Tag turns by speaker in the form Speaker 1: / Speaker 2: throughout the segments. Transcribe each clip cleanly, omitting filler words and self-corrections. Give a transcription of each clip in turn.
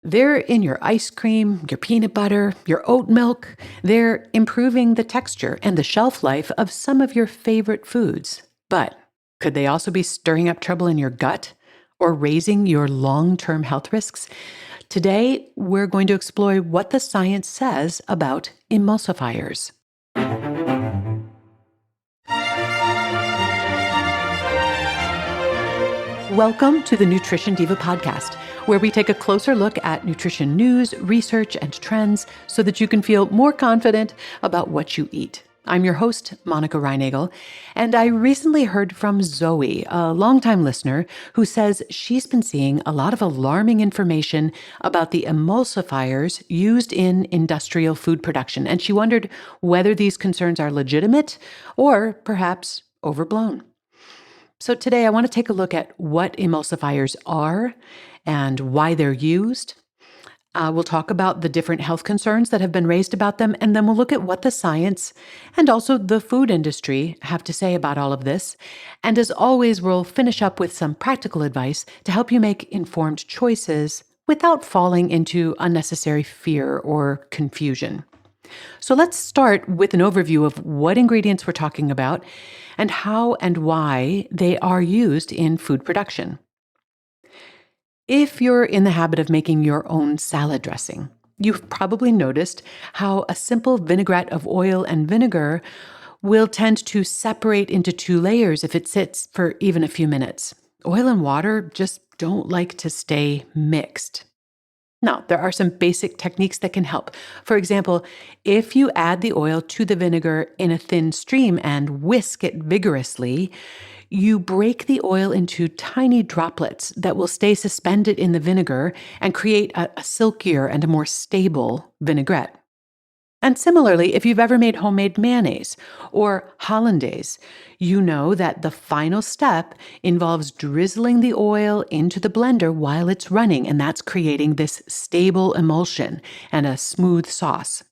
Speaker 1: They're in your ice cream, your peanut butter, your oat milk. They're improving the texture and the shelf life of some of your favorite foods. But could they also be stirring up trouble in your gut or raising your long-term health risks? Today, we're going to explore what the science says about emulsifiers. Welcome to the Nutrition Diva podcast, where we take a closer look at nutrition news, research, and trends so that you can feel more confident about what you eat. I'm your host, Monica Reinagel, and I recently heard from Zoe, a longtime listener, who says she's been seeing a lot of alarming information about the emulsifiers used in industrial food production, and she wondered whether these concerns are legitimate or perhaps overblown. So today I want to take a look at what emulsifiers are and why they're used. We'll talk about the different health concerns that have been raised about them, and then we'll look at what the science and also the food industry have to say about all of this. And as always, we'll finish up with some practical advice to help you make informed choices without falling into unnecessary fear or confusion. So let's start with an overview of what ingredients we're talking about and how and why they are used in food production. If you're in the habit of making your own salad dressing, you've probably noticed how a simple vinaigrette of oil and vinegar will tend to separate into two layers if it sits for even a few minutes. Oil and water just don't like to stay mixed. Now, there are some basic techniques that can help. For example, if you add the oil to the vinegar in a thin stream and whisk it vigorously, you break the oil into tiny droplets that will stay suspended in the vinegar and create a silkier and a more stable vinaigrette. And similarly, if you've ever made homemade mayonnaise or hollandaise, you know that the final step involves drizzling the oil into the blender while it's running, and that's creating this stable emulsion and a smooth sauce.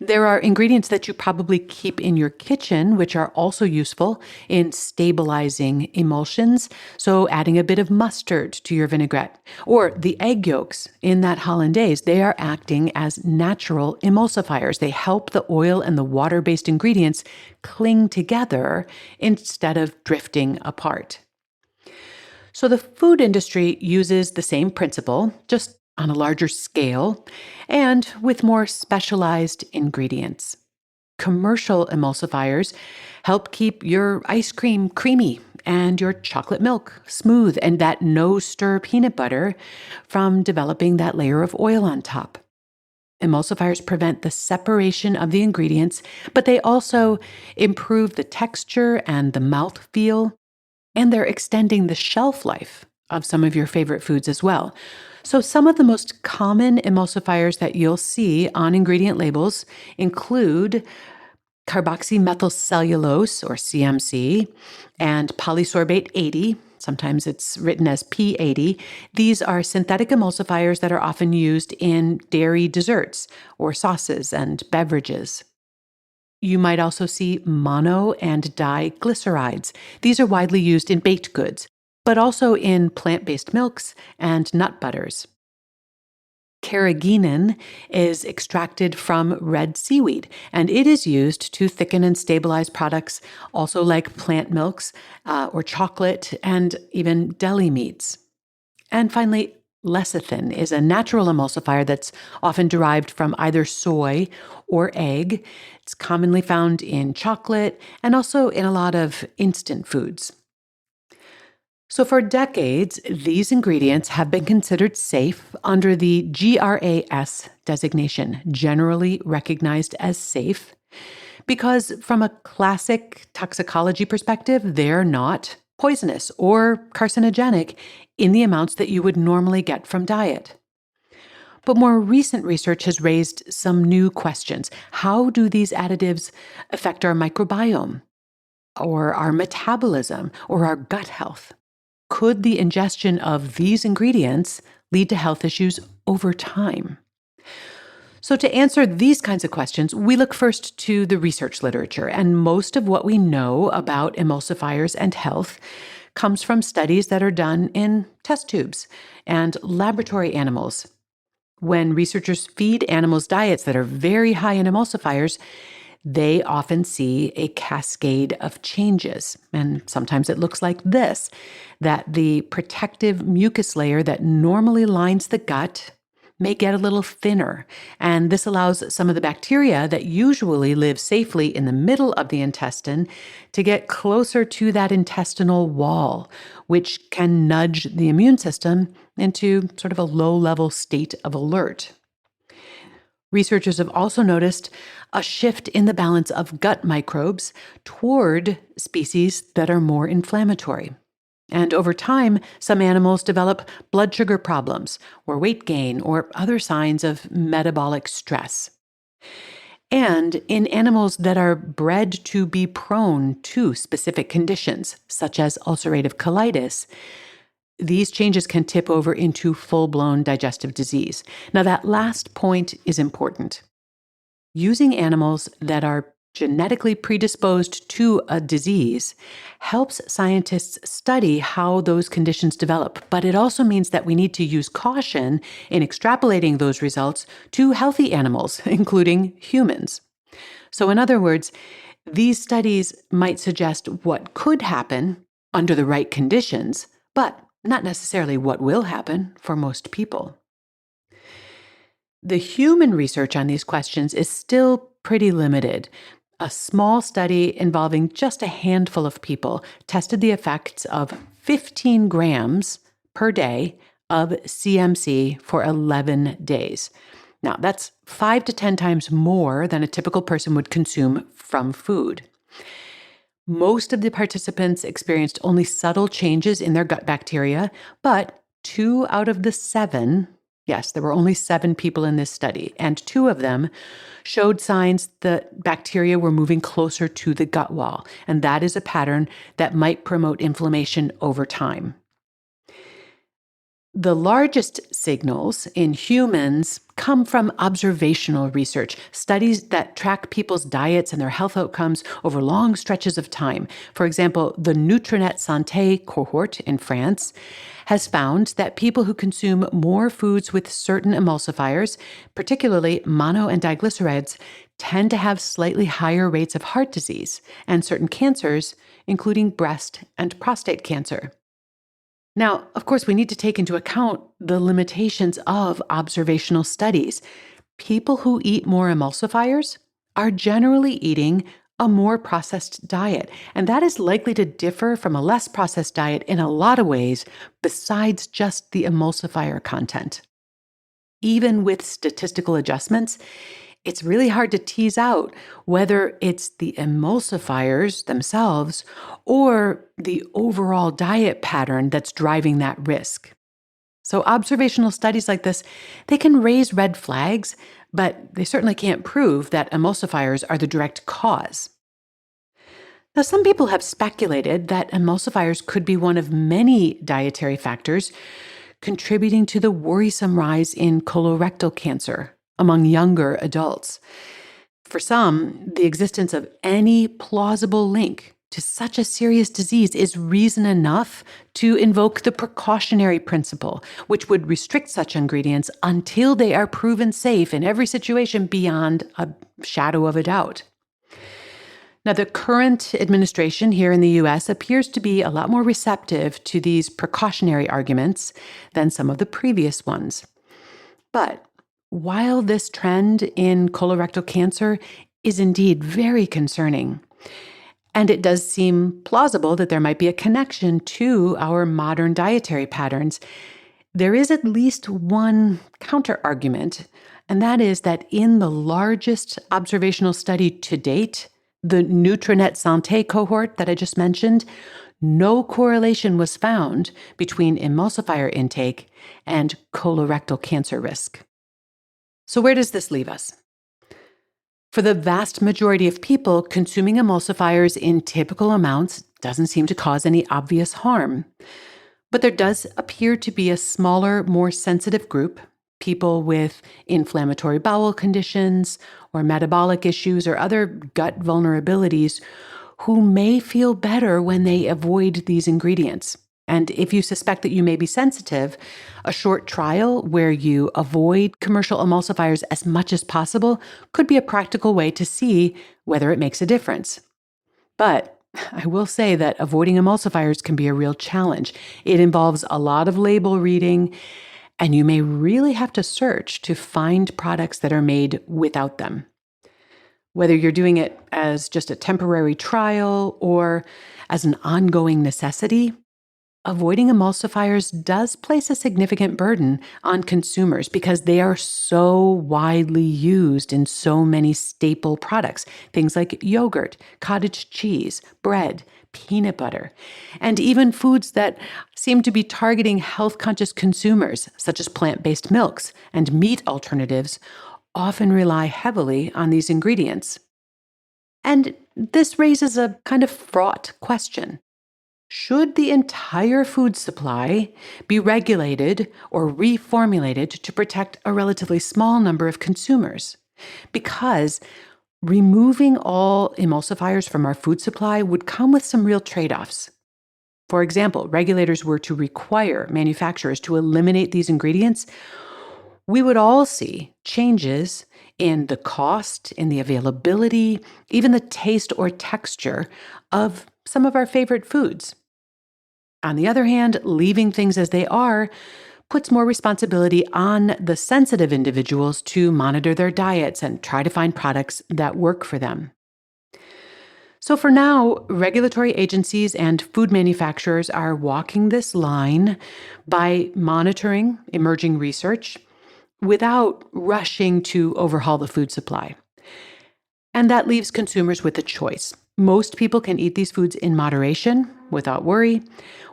Speaker 1: There are ingredients that you probably keep in your kitchen, which are also useful in stabilizing emulsions. So adding a bit of mustard to your vinaigrette, or the egg yolks in that hollandaise, they are acting as natural emulsifiers. They help the oil and the water-based ingredients cling together instead of drifting apart. So the food industry uses the same principle, just on a larger scale, and with more specialized ingredients. Commercial emulsifiers help keep your ice cream creamy and your chocolate milk smooth and that no-stir peanut butter from developing that layer of oil on top. Emulsifiers prevent the separation of the ingredients, but they also improve the texture and the mouthfeel, and they're extending the shelf life of some of your favorite foods as well. So some of the most common emulsifiers that you'll see on ingredient labels include carboxymethylcellulose, or CMC, and polysorbate 80. Sometimes it's written as P80. These are synthetic emulsifiers that are often used in dairy desserts or sauces and beverages. You might also see mono and diglycerides. These are widely used in baked goods, but also in plant-based milks and nut butters. Carrageenan is extracted from red seaweed, and it is used to thicken and stabilize products, also like plant milks or chocolate and even deli meats. And finally, lecithin is a natural emulsifier that's often derived from either soy or egg. It's commonly found in chocolate and also in a lot of instant foods. So for decades, these ingredients have been considered safe under the GRAS designation, generally recognized as safe, because from a classic toxicology perspective, they're not poisonous or carcinogenic in the amounts that you would normally get from diet. But more recent research has raised some new questions. How do these additives affect our microbiome, or our metabolism, or our gut health? Could the ingestion of these ingredients lead to health issues over time? So to answer these kinds of questions, we look first to the research literature, and most of what we know about emulsifiers and health comes from studies that are done in test tubes and laboratory animals. When researchers feed animals diets that are very high in emulsifiers, they often see a cascade of changes. And sometimes it looks like this, that the protective mucus layer that normally lines the gut may get a little thinner. And this allows some of the bacteria that usually live safely in the middle of the intestine to get closer to that intestinal wall, which can nudge the immune system into sort of a low-level state of alert. Researchers have also noticed a shift in the balance of gut microbes toward species that are more inflammatory. And over time, some animals develop blood sugar problems or weight gain or other signs of metabolic stress. And in animals that are bred to be prone to specific conditions, such as ulcerative colitis, these changes can tip over into full-blown digestive disease. Now, that last point is important. Using animals that are genetically predisposed to a disease helps scientists study how those conditions develop, but it also means that we need to use caution in extrapolating those results to healthy animals, including humans. So in other words, these studies might suggest what could happen under the right conditions, but not necessarily what will happen for most people. The human research on these questions is still pretty limited. A small study involving just a handful of people tested the effects of 15 grams per day of CMC for 11 days. Now, that's 5 to 10 times more than a typical person would consume from food. Most of the participants experienced only subtle changes in their gut bacteria, but 2 out of the 7, yes, there were only 7 people in this study, and 2 of them showed signs that bacteria were moving closer to the gut wall, and that is a pattern that might promote inflammation over time. The largest signals in humans come from observational research, studies that track people's diets and their health outcomes over long stretches of time. For example, the Nutrinet Santé cohort in France has found that people who consume more foods with certain emulsifiers, particularly mono and diglycerides, tend to have slightly higher rates of heart disease and certain cancers, including breast and prostate cancer. Now, of course, we need to take into account the limitations of observational studies. People who eat more emulsifiers are generally eating a more processed diet, and that is likely to differ from a less processed diet in a lot of ways besides just the emulsifier content. Even with statistical adjustments, it's really hard to tease out whether it's the emulsifiers themselves or the overall diet pattern that's driving that risk. So observational studies like this, they can raise red flags, but they certainly can't prove that emulsifiers are the direct cause. Now, some people have speculated that emulsifiers could be one of many dietary factors contributing to the worrisome rise in colorectal cancer among younger adults. For some, the existence of any plausible link to such a serious disease is reason enough to invoke the precautionary principle, which would restrict such ingredients until they are proven safe in every situation beyond a shadow of a doubt. Now, the current administration here in the U.S. appears to be a lot more receptive to these precautionary arguments than some of the previous ones. But while this trend in colorectal cancer is indeed very concerning, and it does seem plausible that there might be a connection to our modern dietary patterns, there is at least one counter-argument, and that is that in the largest observational study to date, the Nutrinet Santé cohort that I just mentioned, no correlation was found between emulsifier intake and colorectal cancer risk. So where does this leave us? For the vast majority of people, consuming emulsifiers in typical amounts doesn't seem to cause any obvious harm. But there does appear to be a smaller, more sensitive group, people with inflammatory bowel conditions or metabolic issues or other gut vulnerabilities, who may feel better when they avoid these ingredients. And if you suspect that you may be sensitive, a short trial where you avoid commercial emulsifiers as much as possible could be a practical way to see whether it makes a difference. But I will say that avoiding emulsifiers can be a real challenge. It involves a lot of label reading, and you may really have to search to find products that are made without them. Whether you're doing it as just a temporary trial or as an ongoing necessity, avoiding emulsifiers does place a significant burden on consumers because they are so widely used in so many staple products, things like yogurt, cottage cheese, bread, peanut butter, and even foods that seem to be targeting health-conscious consumers, such as plant-based milks and meat alternatives, often rely heavily on these ingredients. And this raises a kind of fraught question. Should the entire food supply be regulated or reformulated to protect a relatively small number of consumers? Because removing all emulsifiers from our food supply would come with some real trade-offs. For example, regulators were to require manufacturers to eliminate these ingredients, we would all see changes in the cost, in the availability, even the taste or texture of some of our favorite foods. On the other hand, leaving things as they are puts more responsibility on the sensitive individuals to monitor their diets and try to find products that work for them. So for now, regulatory agencies and food manufacturers are walking this line by monitoring emerging research without rushing to overhaul the food supply. And that leaves consumers with a choice. Most people can eat these foods in moderation, without worry,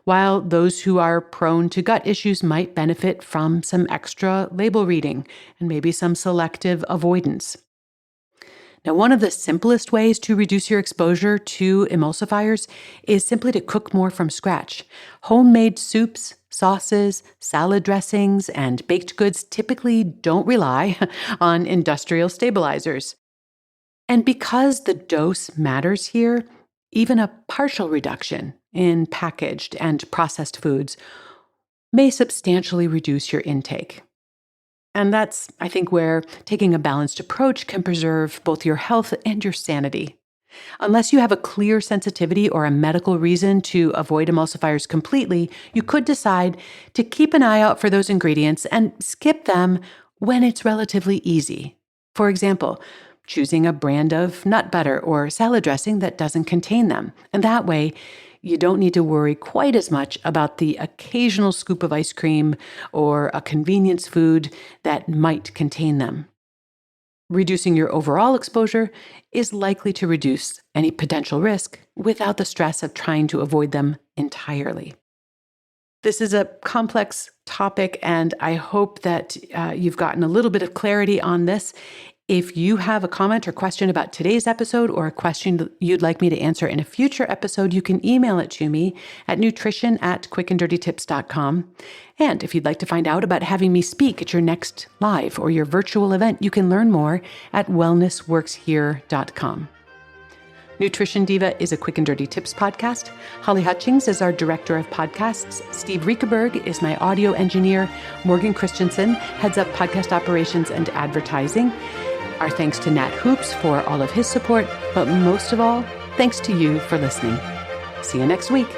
Speaker 1: while those who are prone to gut issues might benefit from some extra label reading and maybe some selective avoidance. Now, one of the simplest ways to reduce your exposure to emulsifiers is simply to cook more from scratch. Homemade soups, sauces, salad dressings, and baked goods typically don't rely on industrial stabilizers. And because the dose matters here, even a partial reduction in packaged and processed foods may substantially reduce your intake. And that's, I think, where taking a balanced approach can preserve both your health and your sanity. Unless you have a clear sensitivity or a medical reason to avoid emulsifiers completely, you could decide to keep an eye out for those ingredients and skip them when it's relatively easy. For example, choosing a brand of nut butter or salad dressing that doesn't contain them. And that way, you don't need to worry quite as much about the occasional scoop of ice cream or a convenience food that might contain them. Reducing your overall exposure is likely to reduce any potential risk without the stress of trying to avoid them entirely. This is a complex topic, and I hope that you've gotten a little bit of clarity on this. If you have a comment or question about today's episode or a question you'd like me to answer in a future episode, you can email it to me at nutrition@quickanddirtytips.com. And if you'd like to find out about having me speak at your next live or your virtual event, you can learn more at wellnessworkshere.com. Nutrition Diva is a Quick and Dirty Tips podcast. Holly Hutchings is our director of podcasts. Steve Riekeberg is my audio engineer. Morgan Christensen heads up podcast operations and advertising. Our thanks to Nat Hoops for all of his support, but most of all, thanks to you for listening. See you next week.